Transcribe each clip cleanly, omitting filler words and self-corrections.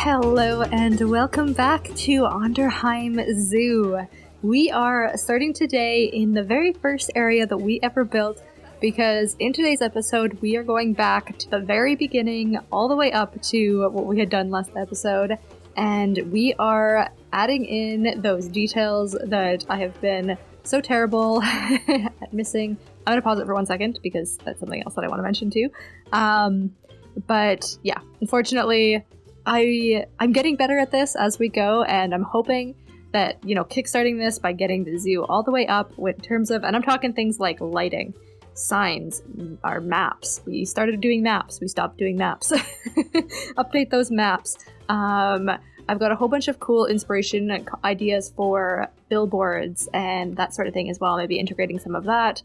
Hello and welcome back to Onderheim Zoo. We are starting today in the very first area that we ever built because in today's episode we are going back to the very beginning all the way up to what we had done last episode, and we are adding in those details that I have been so terrible at missing. I'm going to pause it for 1 second because that's something else that I want to mention too. But yeah, unfortunately, I'm getting better at this as we go, and I'm hoping that, kickstarting this by getting the zoo all the way up in terms of, and I'm talking things like lighting, signs, our maps. We started doing maps. We stopped doing maps. Update those maps. I've got a whole bunch of cool inspiration ideas for billboards and that sort of thing as well. Maybe integrating some of that.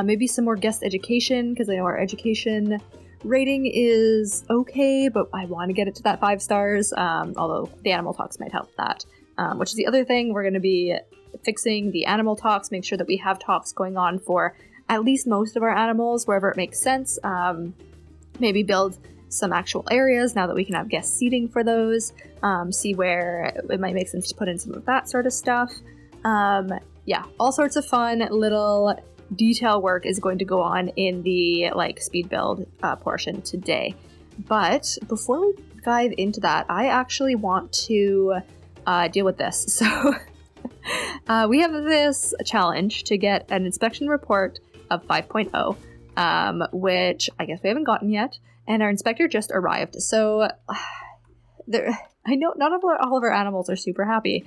Maybe some more guest education, because I know our education rating is okay, but I want to get it to that 5 stars, although the animal talks might help that. Which is the other thing. We're going to be fixing the animal talks, make sure that we have talks going on for at least most of our animals, wherever it makes sense. Maybe build some actual areas now that we can have guest seating for those. See where it might make sense to put in some of that sort of stuff. Yeah, all sorts of fun little detail work is going to go on in the speed build portion today. But before we dive into that, I actually want to deal with this. So we have this challenge to get an inspection report of 5.0, which I guess we haven't gotten yet, and our inspector just arrived. So I know not all of our animals are super happy,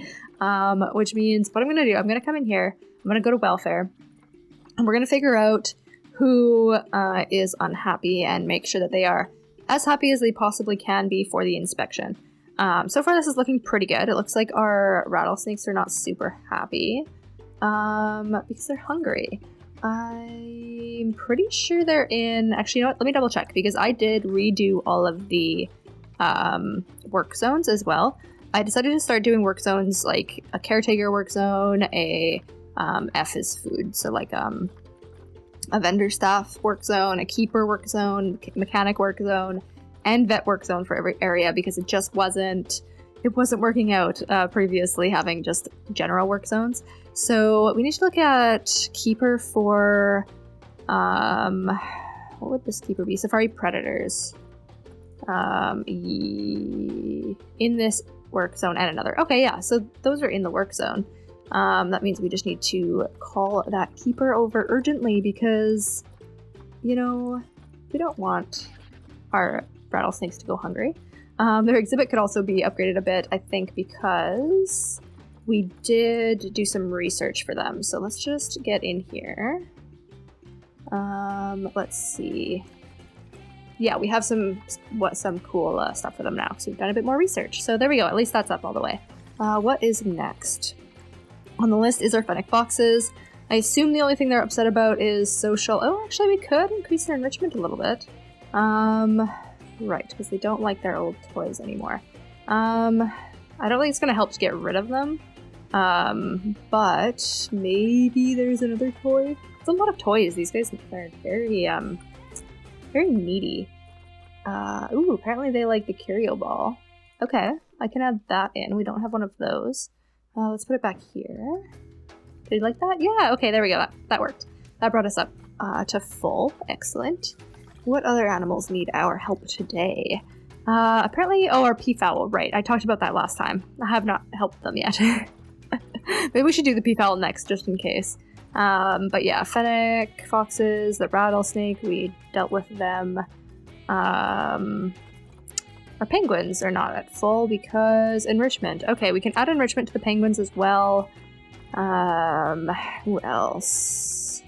which means what I'm going to do, I'm going to come in here, I'm going to go to welfare, and we're going to figure out who is unhappy and make sure that they are as happy as they possibly can be for the inspection. So far this is looking pretty good. It looks like our rattlesnakes are not super happy because they're hungry. I'm pretty sure they're in... Actually, you know what? Let me double check because I did redo all of the work zones as well. I decided to start doing work zones like a caretaker work zone, a F is food, so a vendor staff work zone, a keeper work zone, mechanic work zone, and vet work zone for every area because it wasn't working out previously having just general work zones. So we need to look at keeper for what would this keeper be? Safari predators. In this work zone and another. Okay, yeah, so those are in the work zone. That means we just need to call that keeper over urgently because, we don't want our rattlesnakes to go hungry. Their exhibit could also be upgraded a bit, I think, because we did do some research for them. So let's just get in here. Let's see. Yeah, we have some cool stuff for them now. So we've done a bit more research. So there we go. At least that's up all the way. What is next? On the list is our fennec foxes. I assume the only thing they're upset about is social... Oh, actually, we could increase their enrichment a little bit. Right, because they don't like their old toys anymore. I don't think it's going to help to get rid of them. But maybe there's another toy. It's a lot of toys. These guys are very needy. Ooh, apparently they like the curio ball. Okay, I can add that in. We don't have one of those. Let's put it back here. Did you like that? Yeah, okay, there we go. That worked. That brought us up to full. Excellent. What other animals need our help today? Apparently, our peafowl. Right, I talked about that last time. I have not helped them yet. Maybe we should do the peafowl next, just in case. But yeah, fennec, foxes, the rattlesnake, we dealt with them. Our penguins are not at full because enrichment. Okay, we can add enrichment to the penguins as well. Who else?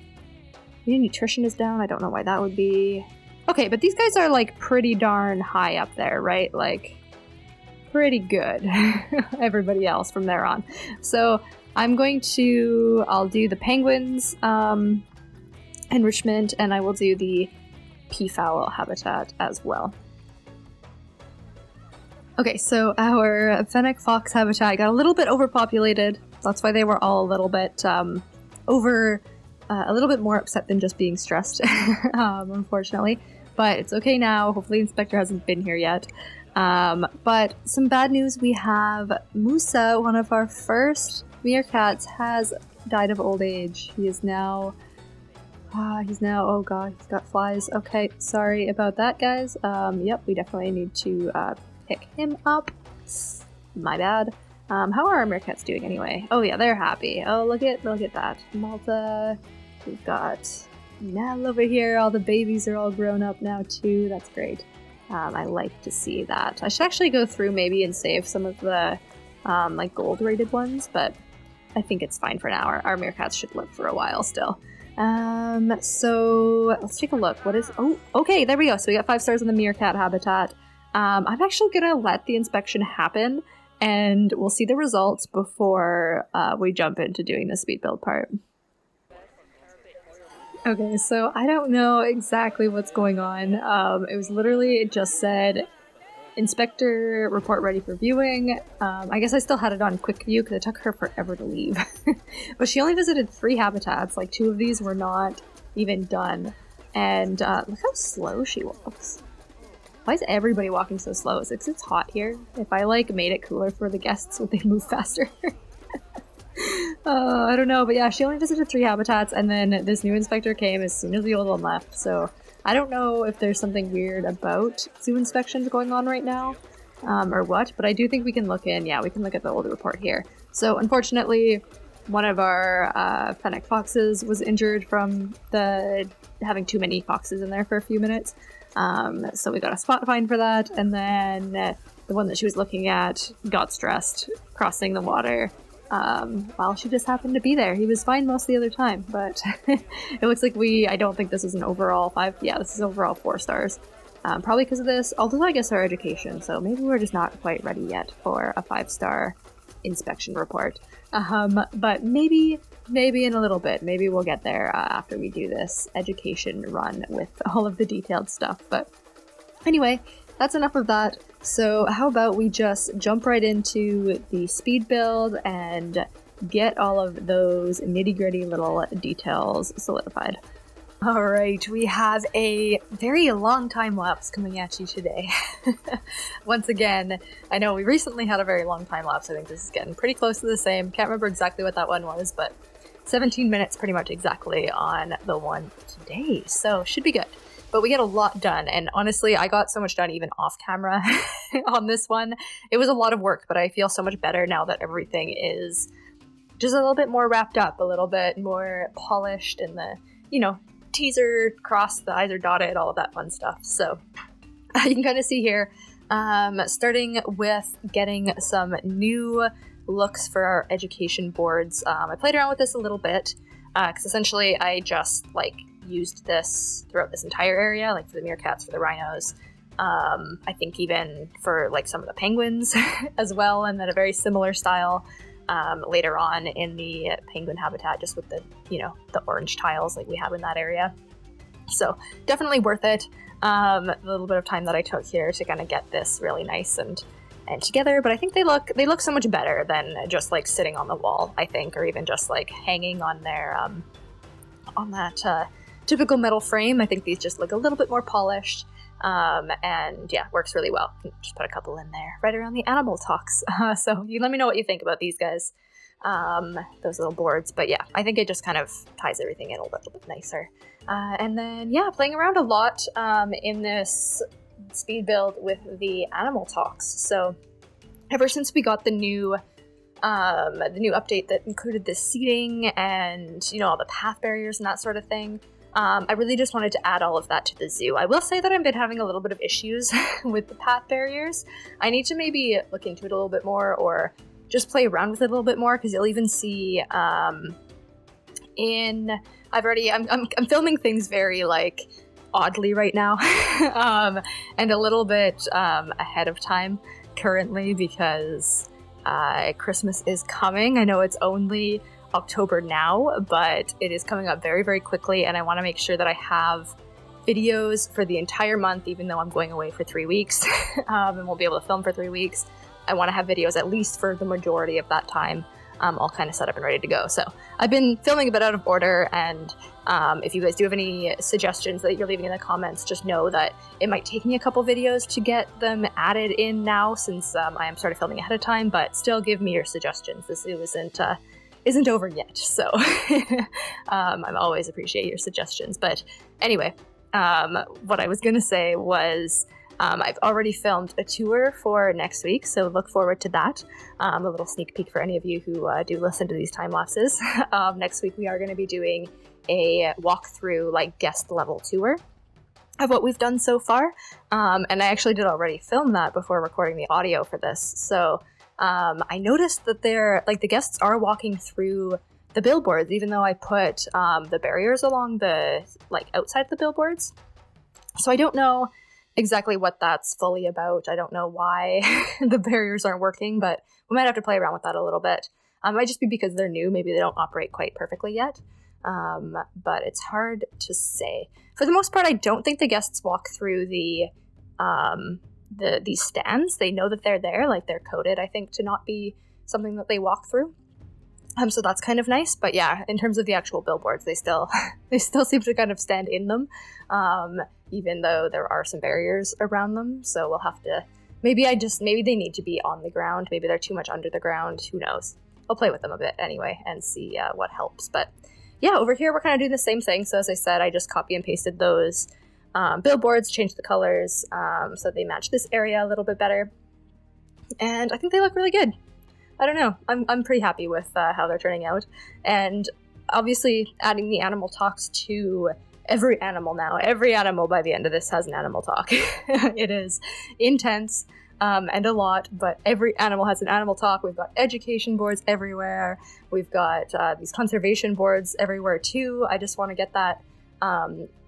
Maybe nutrition is down. I don't know why that would be. Okay, but these guys are pretty darn high up there, right? Pretty good. Everybody else from there on. So I'll do the penguins enrichment, and I will do the peafowl habitat as well. Okay, so our fennec fox habitat got a little bit overpopulated. That's why they were all a little bit a little bit more upset than just being stressed, unfortunately. But it's okay now. Hopefully Inspector hasn't been here yet. But some bad news, we have Musa, one of our first meerkats, has died of old age. He is now... oh god, he's got flies. Okay, sorry about that, guys. Yep, we definitely need to pick him up. My bad. How are our meerkats doing anyway? Oh yeah, they're happy. Oh, look at that. Malta. We've got Nell over here. All the babies are all grown up now too. That's great. I like to see that. I should actually go through maybe and save some of the like gold rated ones, but I think it's fine for now. Our meerkats should live for a while still. So let's take a look. Oh, okay, there we go. So we got 5 stars in the meerkat habitat. I'm actually gonna let the inspection happen, and we'll see the results before we jump into doing the speed build part. Okay, so I don't know exactly what's going on. It was literally, it just said, inspector report ready for viewing. I guess I still had it on quick view because it took her forever to leave. But she only visited 3 habitats, like 2 of these were not even done. And look how slow she walks. Why is everybody walking so slow? Is it 'cause it's hot here? If I like made it cooler for the guests, would they move faster? I don't know, but yeah, she only visited 3 habitats, and then this new inspector came as soon as the old one left, so I don't know if there's something weird about zoo inspections going on right now, or what, but I do think we can look in, yeah, we can look at the old report here. So unfortunately, one of our fennec foxes was injured from having too many foxes in there for a few minutes, so we got a spot fine for that, and then the one that she was looking at got stressed crossing the water. Well, she just happened to be there. He was fine most of the other time, but it looks like I don't think this is an overall 5. Yeah, this is overall 4 stars. Probably because of this, although I guess our education, so maybe we're just not quite ready yet for a 5-star inspection report. But maybe in a little bit. Maybe we'll get there after we do this education run with all of the detailed stuff. But anyway, that's enough of that. So how about we just jump right into the speed build and get all of those nitty-gritty little details solidified. Alright, we have a very long time lapse coming at you today. Once again, I know we recently had a very long time lapse. I think this is getting pretty close to the same. Can't remember exactly what that one was, but 17 minutes pretty much exactly on the one today. So should be good. But we get a lot done, and honestly, I got so much done even off camera on this one. It was a lot of work, but I feel so much better now that everything is just a little bit more wrapped up, a little bit more polished, and the, T's are crossed, the I's are dotted, all of that fun stuff. So you can kind of see here, starting with getting some new looks for our education boards. I played around with this a little bit, because essentially I just, used this throughout this entire area, like for the meerkats, for the rhinos, I think even for some of the penguins as well, and then a very similar style later on in the penguin habitat, just with the the orange tiles like we have in that area. So definitely worth it. The little bit of time that I took here to kind of get this really nice and together, but I think they look so much better than just sitting on the wall, I think, or even just hanging on their on that typical metal frame. I think these just look a little bit more polished, and yeah, works really well. Just put a couple in there right around the animal talks. So you let me know what you think about these guys, those little boards. But yeah, I think it just kind of ties everything in a little bit nicer. And then yeah, playing around a lot in this speed build with the animal talks. So ever since we got the new update that included the seating and all the path barriers and that sort of thing, I really just wanted to add all of that to the zoo. I will say that I've been having a little bit of issues with the path barriers. I need to maybe look into it a little bit more, or just play around with it a little bit more, because you'll even see I'm filming things very oddly right now, and a little bit ahead of time currently, because Christmas is coming. I know it's only October now, but it is coming up very, very quickly, and I want to make sure that I have videos for the entire month, even though I'm going away for 3 weeks and won't be able to film for 3 weeks. I want to have videos at least for the majority of that time, all kind of set up and ready to go. So I've been filming a bit out of order, and if you guys do have any suggestions that you're leaving in the comments, just know that it might take me a couple videos to get them added in now, since I am started filming ahead of time, but still give me your suggestions. This zoo isn't over yet, so I always appreciate your suggestions. But anyway, what I was gonna say was I've already filmed a tour for next week, so look forward to that. A little sneak peek for any of you who do listen to these time lapses. Next week we are going to be doing a walkthrough, like guest level tour of what we've done so far. And I actually did already film that before recording the audio for this. So I noticed that the guests are walking through the billboards, even though I put the barriers along the outside the billboards. So I don't know exactly what that's fully about. I don't know why the barriers aren't working, but we might have to play around with that a little bit. It might just be because they're new. Maybe they don't operate quite perfectly yet. But it's hard to say. For the most part, I don't think the guests walk through these stands. They know that they're there, like they're coded, I think, to not be something that they walk through. So that's kind of nice. But yeah, in terms of the actual billboards, they still seem to kind of stand in them, even though there are some barriers around them. So we'll have to, maybe they need to be on the ground. Maybe they're too much under the ground. Who knows? I'll play with them a bit anyway and see what helps. But yeah, over here we're kind of doing the same thing. So as I said, I just copy and pasted those billboards, changed the colors so they match this area a little bit better. And I think they look really good. I don't know. I'm pretty happy with how they're turning out. And obviously adding the animal talks to every animal now. Every animal by the end of this has an animal talk. It is intense and a lot, but every animal has an animal talk. We've got education boards everywhere. We've got these conservation boards everywhere too. I just want to get that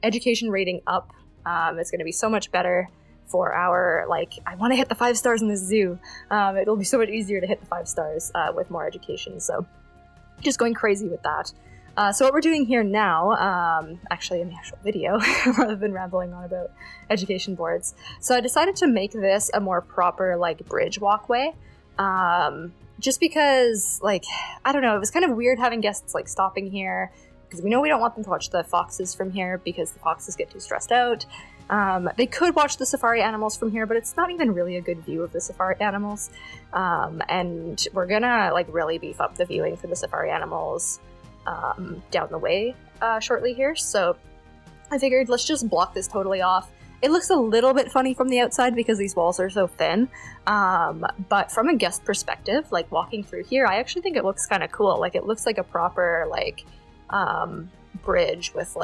education rating up. It's going to be so much better for our, I want to hit the 5 stars in this zoo. It'll be so much easier to hit the 5 stars with more education. So just going crazy with that. So what we're doing here now, actually in the actual video, rather than rambling on about education boards. So I decided to make this a more proper, bridge walkway. Just because, I don't know, it was kind of weird having guests, stopping here, because we know we don't want them to watch the foxes from here because the foxes get too stressed out. They could watch the safari animals from here, but it's not even really a good view of the safari animals. And we're gonna, really beef up the viewing for the safari animals down the way shortly here. So I figured let's just block this totally off. It looks a little bit funny from the outside because these walls are so thin. But from a guest perspective, walking through here, I actually think it looks kind of cool. It looks like a proper, bridge with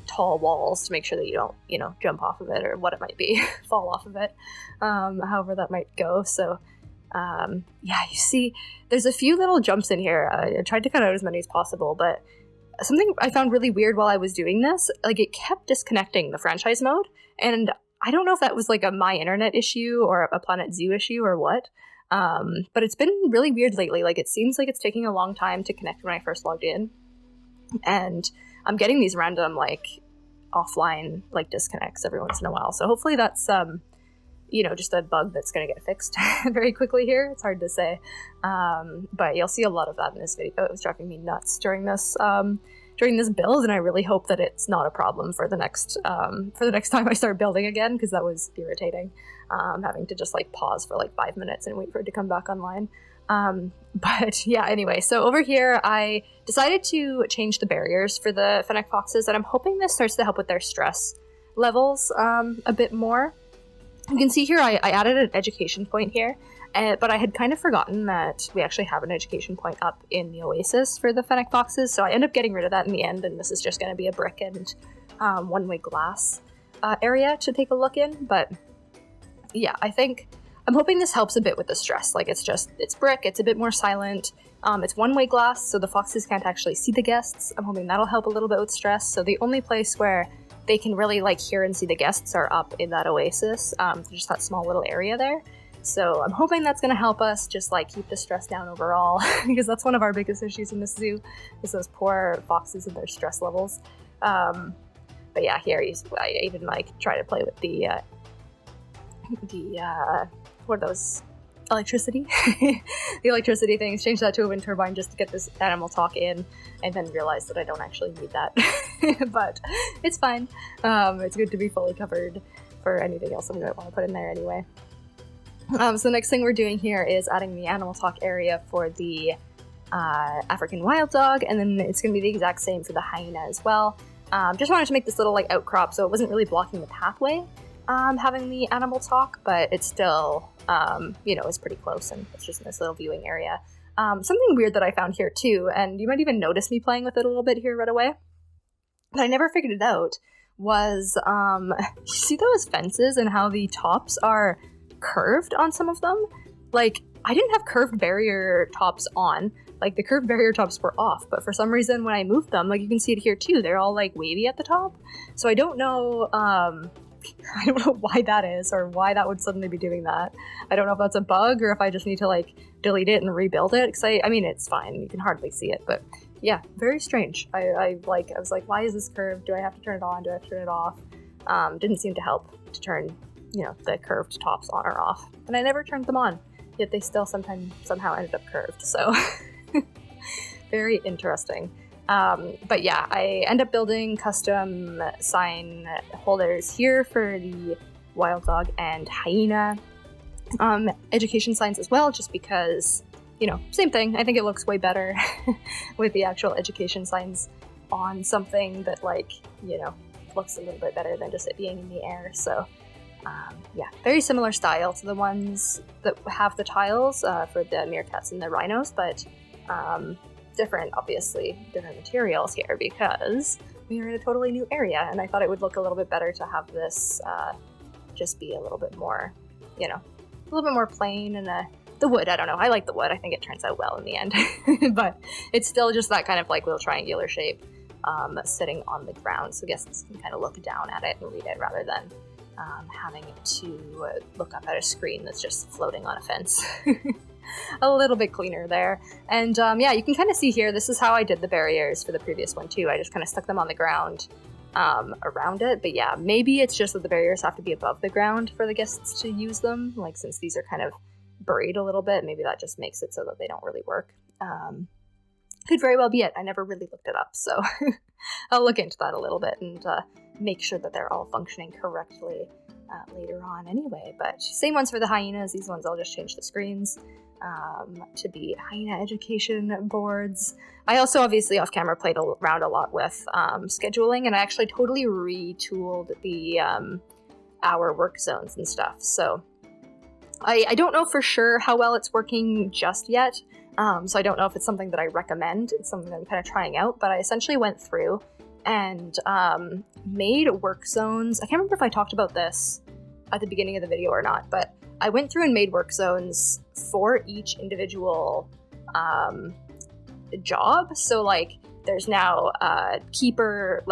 tall walls to make sure that you don't, jump off of it or what it might be, fall off of it, however that might go. So yeah, you see there's a few little jumps in here. I tried to cut out as many as possible, but something I found really weird while I was doing this, it kept disconnecting the franchise mode, and I don't know if that was a my internet issue or a Planet Zoo issue or what, but it's been really weird lately. It seems like it's taking a long time to connect when I first logged in, and I'm getting these random offline disconnects every once in a while. So hopefully that's just a bug that's going to get fixed very quickly here. It's hard to say, but you'll see a lot of that in this video. It was driving me nuts during this build, and I really hope that it's not a problem for the next time I start building again, because that was irritating, having to just pause for 5 minutes and wait for it to come back online. But yeah, anyway, so over here I decided to change the barriers for the fennec foxes, and I'm hoping this starts to help with their stress levels a bit more. You can see here I added an education point here, but I had kind of forgotten that we actually have an education point up in the oasis for the fennec foxes, so I ended up getting rid of that in the end, and this is just going to be a brick and one-way glass area to take a look in. But yeah, I'm hoping this helps a bit with the stress. It's brick, it's a bit more silent, it's one-way glass, so the foxes can't actually see the guests. I'm hoping that'll help a little bit with stress. So the only place where they can really hear and see the guests are up in that oasis, just that small little area there. So I'm hoping that's going to help us just keep the stress down overall, because that's one of our biggest issues in this zoo, is those poor foxes and their stress levels. But yeah, here I even try to play with the what are those electricity. The electricity things, changed that to a wind turbine just to get this animal talk in, and then realized that I don't actually need that. But it's fine. It's good to be fully covered for anything else I might want to put in there anyway. So the next thing we're doing here is adding the animal talk area for the African wild dog, and then it's going to be the exact same for the hyena as well. Just wanted to make this little like outcrop so it wasn't really blocking the pathway, having the animal talk, but it's still, it's pretty close, and it's just a nice little viewing area. Something weird that I found here too, and you might even notice me playing with it a little bit here right away, but I never figured it out, was, you see those fences and how the tops are curved on some of them? Like, I didn't have curved barrier tops on. Like, the curved barrier tops were off, but for some reason when I moved them, like you can see it here too, they're all like wavy at the top. So I don't know, I don't know why that is, or why that would suddenly be doing that. I don't know if that's a bug, or if I just need to like delete it and rebuild it, because I mean, it's fine, you can hardly see it, but yeah, very strange. I was like, why is this curved? Do I have to turn it on? Do I have to turn it off? Didn't seem to help to turn, the curved tops on or off. And I never turned them on, yet they still somehow ended up curved, so very interesting. But yeah, I end up building custom sign holders here for the wild dog and hyena education signs as well, just because, same thing. I think it looks way better with the actual education signs on something that, like, looks a little bit better than just it being in the air. So yeah, very similar style to the ones that have the tiles for the meerkats and the rhinos, but different materials here, because we are in a totally new area, and I thought it would look a little bit better to have this just be a little bit more, a little bit more plain, and the wood, I don't know, I like the wood, I think it turns out well in the end, but it's still just that kind of like little triangular shape sitting on the ground, so guests can kind of look down at it and read it rather than having to look up at a screen that's just floating on a fence. A little bit cleaner there. And yeah, you can kind of see here, this is how I did the barriers for the previous one too. I just kind of stuck them on the ground around it. But yeah, maybe it's just that the barriers have to be above the ground for the guests to use them. Like, since these are kind of buried a little bit, maybe that just makes it so that they don't really work. Could very well be it. I never really looked it up, so I'll look into that a little bit and make sure that they're all functioning correctly later on anyway. But same ones for the hyenas. These ones I'll just change the screens to be hyena education boards. I also obviously off camera played around a lot with scheduling, and I actually totally retooled the hour work zones and stuff. So I don't know for sure how well it's working just yet. So I don't know if it's something that I recommend. It's something that I'm kind of trying out, but I essentially went through and made work zones. I can't remember if I talked about this at the beginning of the video or not, but I went through and made work zones for each individual job. So like, there's now keeper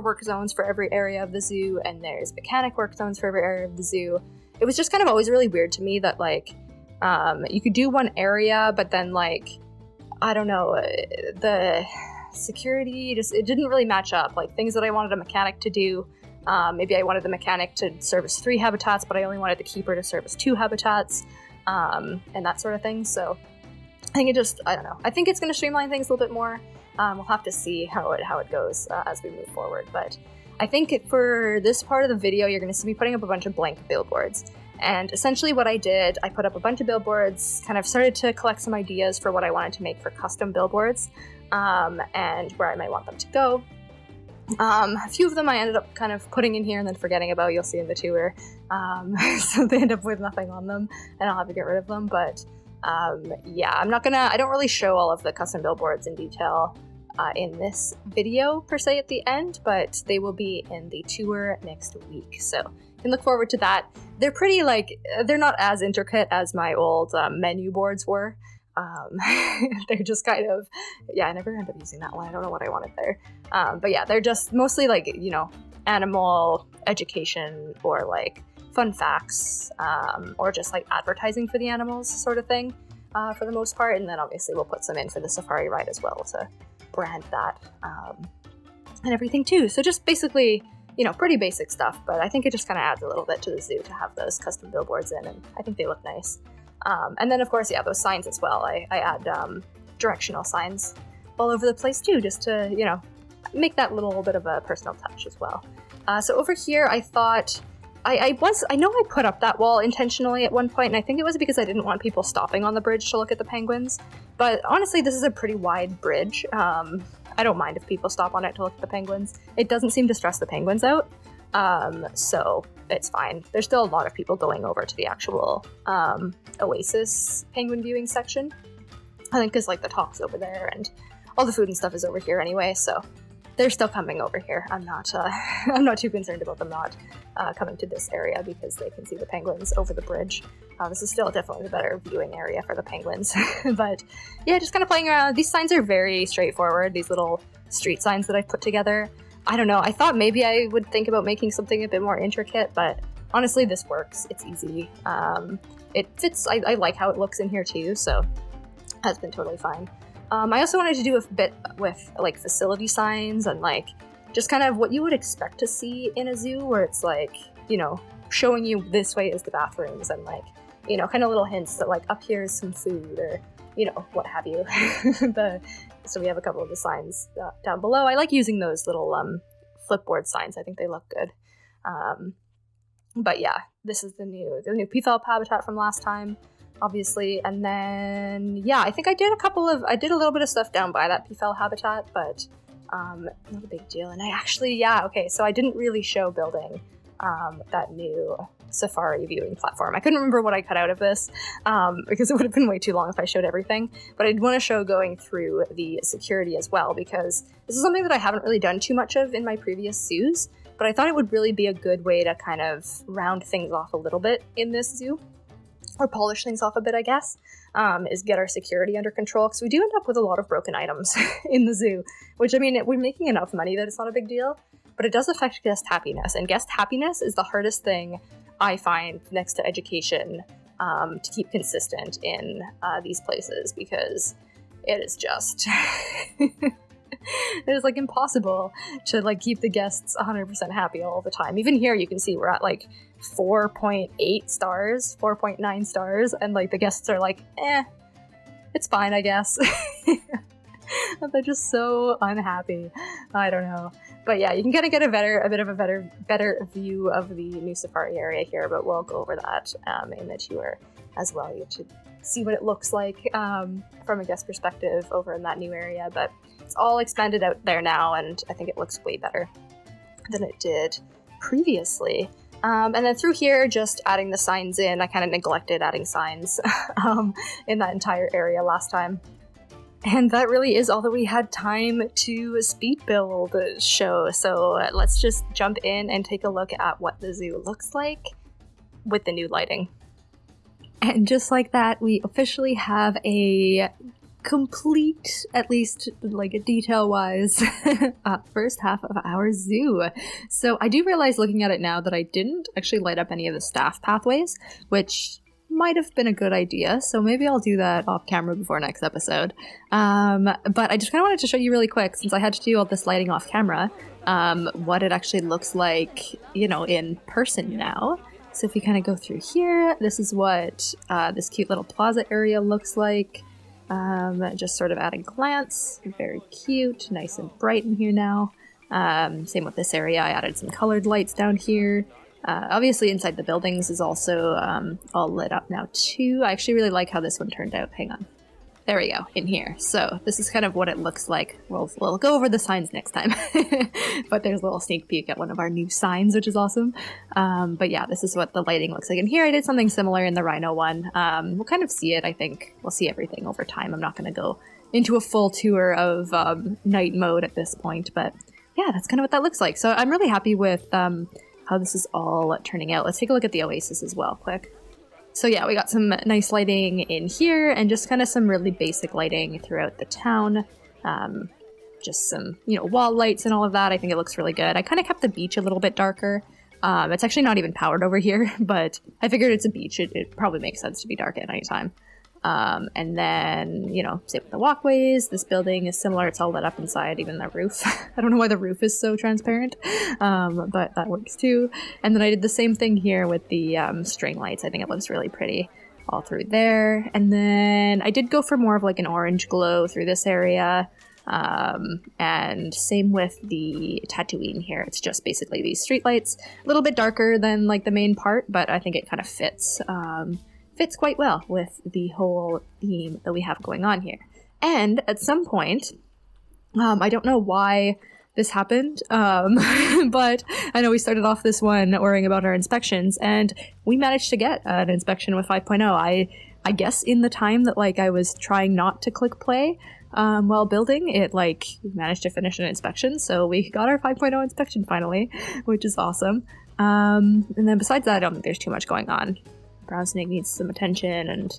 work zones for every area of the zoo, and there's mechanic work zones for every area of the zoo. It was just kind of always really weird to me that like you could do one area, but then like, I don't know, the security it didn't really match up. Like, things that I wanted a mechanic to do, maybe I wanted the mechanic to service 3 habitats, but I only wanted the keeper to service 2 habitats, and that sort of thing. So I think I don't know. I think it's going to streamline things a little bit more. We'll have to see how it goes as we move forward. But I think for this part of the video, you're going to see me putting up a bunch of blank billboards. And essentially what I did, I put up a bunch of billboards, kind of started to collect some ideas for what I wanted to make for custom billboards, and where I might want them to go. A few of them I ended up kind of putting in here and then forgetting about, you'll see in the tour. So they end up with nothing on them, and I'll have to get rid of them. But yeah, I don't really show all of the custom billboards in detail in this video per se at the end, but they will be in the tour next week. So you can look forward to that. They're pretty, like, they're not as intricate as my old menu boards were. They're just kind of, yeah, I never ended up using that one. I don't know what I wanted there. But yeah, they're just mostly like, animal education or like fun facts, or just like advertising for the animals sort of thing, for the most part. And then obviously we'll put some in for the safari ride as well to brand that, and everything too. So just basically, pretty basic stuff, but I think it just kind of adds a little bit to the zoo to have those custom billboards in, and I think they look nice. And then, of course, yeah, those signs as well. I add directional signs all over the place too, just to, you know, make that little bit of a personal touch as well. So over here, I thought I know I put up that wall intentionally at one point, and I think it was because I didn't want people stopping on the bridge to look at the penguins. But honestly, this is a pretty wide bridge. I don't mind if people stop on it to look at the penguins. It doesn't seem to stress the penguins out, so it's fine. There's still a lot of people going over to the actual Oasis penguin viewing section. I think because like the talk's over there and all the food and stuff is over here anyway, so they're still coming over here. I'm not too concerned about them not coming to this area because they can see the penguins over the bridge. This is still definitely the better viewing area for the penguins. But yeah, just kind of playing around. These signs are very straightforward, these little street signs that I've put together. I don't know, I thought maybe I would think about making something a bit more intricate, but honestly this works. It's easy. It fits. I like how it looks in here too, so that's been totally fine. I also wanted to do a bit with like facility signs and like just kind of what you would expect to see in a zoo, where it's like, you know, showing you this way is the bathrooms and like, you know, kind of little hints that like up here is some food or, you know, what have you. So we have a couple of the signs down below. I like using those little flipboard signs. I think they look good. But yeah, this is the new Peafelp habitat from last time, obviously. And then, yeah, I think I did a little bit of stuff down by that Peafelp habitat, but not a big deal. And I actually, yeah, okay, so I didn't really show building that new safari viewing platform. I couldn't remember what I cut out of this because it would have been way too long if I showed everything, but I'd want to show going through the security as well, because this is something that I haven't really done too much of in my previous zoos, but I thought it would really be a good way to kind of round things off a little bit in this zoo, or polish things off a bit, I guess, is get our security under control, because we do end up with a lot of broken items in the zoo, which, I mean, we're making enough money that it's not a big deal, but it does affect guest happiness, and guest happiness is the hardest thing I find next to education to keep consistent in these places, because it is just it is like impossible to like keep the guests 100% happy all the time. Even here you can see we're at like 4.8 stars, 4.9 stars, and like the guests are like, it's fine, I guess. They're just so unhappy. I don't know. But yeah, you can kind of get a bit of a better view of the new safari area here, but we'll go over that in the tour as well. You have to see what it looks like from a guest perspective over in that new area, but it's all expanded out there now, and I think it looks way better than it did previously. And then through here, just adding the signs in. I kind of neglected adding signs in that entire area last time. And that really is all that we had time to speed build show. So let's just jump in and take a look at what the zoo looks like with the new lighting. And just like that, we officially have a complete, at least like detail-wise, first half of our zoo. So I do realize looking at it now that I didn't actually light up any of the staff pathways, which might have been a good idea, so maybe I'll do that off camera before next episode. But I just kind of wanted to show you really quick, since I had to do all this lighting off camera, what it actually looks like, you know, in person now. So if we kind of go through here, this is what this cute little plaza area looks like. Just sort of at a glance. Very cute, nice and bright in here now. Same with this area, I added some colored lights down here. Obviously inside the buildings is also all lit up now too. I actually really like how this one turned out. Hang on. There we go, in here. So this is kind of what it looks like. We'll go over the signs next time. But there's a little sneak peek at one of our new signs, which is awesome. But yeah, this is what the lighting looks like. And here I did something similar in the Rhino one. We'll kind of see it, I think. We'll see everything over time. I'm not going to go into a full tour of night mode at this point. But yeah, that's kind of what that looks like. So I'm really happy with how this is all turning out. Let's take a look at the Oasis as well, quick. So yeah, we got some nice lighting in here and just kind of some really basic lighting throughout the town. Just some, you know, wall lights and all of that. I think it looks really good. I kind of kept the beach a little bit darker. It's actually not even powered over here, but I figured it's a beach. It probably makes sense to be dark at nighttime. And then, you know, same with the walkways. This building is similar. It's all lit up inside, even the roof. I don't know why the roof is so transparent, but that works too. And then I did the same thing here with the string lights. I think it looks really pretty. all through there. And then I did go for more of like an orange glow through this area. And same with the Tatooine here. It's just basically these streetlights, a little bit darker than like the main part, but I think it kind of fits quite well with the whole theme that we have going on here. And at some point, I don't know why this happened, but I know we started off this one worrying about our inspections, and we managed to get an inspection with 5.0. I guess in the time that like I was trying not to click play while building it, like we managed to finish an inspection, so we got our 5.0 inspection finally, which is awesome. And then besides that, I don't think there's too much going on. Brown Snake needs some attention, and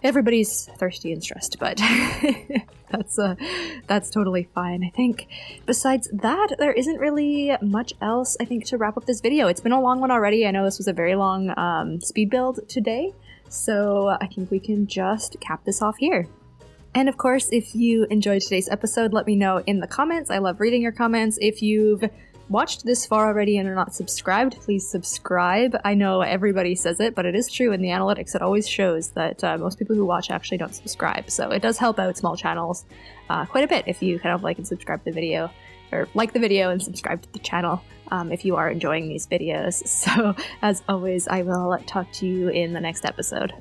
everybody's thirsty and stressed, but that's totally fine, I think. Besides that, there isn't really much else, I think, to wrap up this video. It's been a long one already. I know this was a very long speed build today, so I think we can just cap this off here. And of course, if you enjoyed today's episode, let me know in the comments. I love reading your comments. If you've watched this far already and are not subscribed, please subscribe. I know everybody says it, but it is true in the analytics. It always shows that most people who watch actually don't subscribe. So it does help out small channels quite a bit if you kind of like and subscribe to the video, or like the video and subscribe to the channel if you are enjoying these videos. So as always, I will talk to you in the next episode.